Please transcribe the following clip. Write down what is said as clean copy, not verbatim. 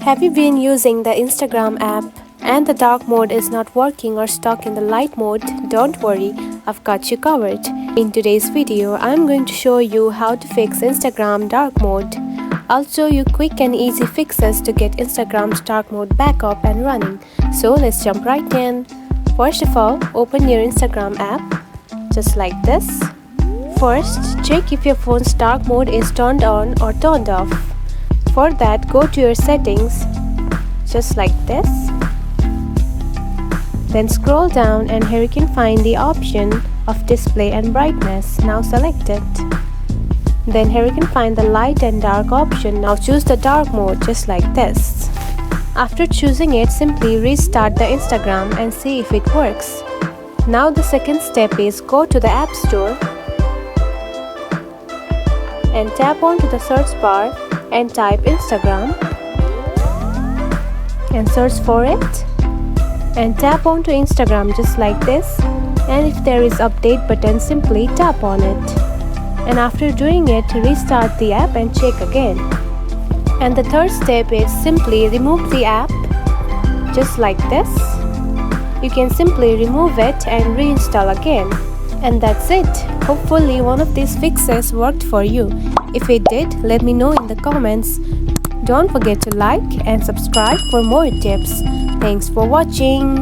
Have you been using the Instagram app and the dark mode is not working or stuck in the light mode? Don't worry, I've got you covered. In today's video, I'm going to show you how to fix Instagram dark mode. I'll show you quick and easy fixes to get Instagram's dark mode back up and running. So let's jump right in. First of all, open your Instagram app, just like this. First, check if your phone's dark mode is turned on or turned off. For that, go to your settings, just like this. Then scroll down and here you can find the option of display and brightness. Now select it. Then here you can find the light and dark option. Now choose the dark mode, just like this. After choosing it, simply restart the Instagram and see if it works. Now the second step is go to the App Store and tap onto the search bar and type Instagram and search for it and tap onto Instagram just like this, and if there is update button, simply tap on it, and after doing it, restart the app and check again. And the third step is simply remove the app, just like this. You can simply remove it and reinstall again. And that's it. Hopefully one of these fixes worked for you. If it did, let me know in the comments. Don't forget to like and subscribe for more tips. Thanks for watching.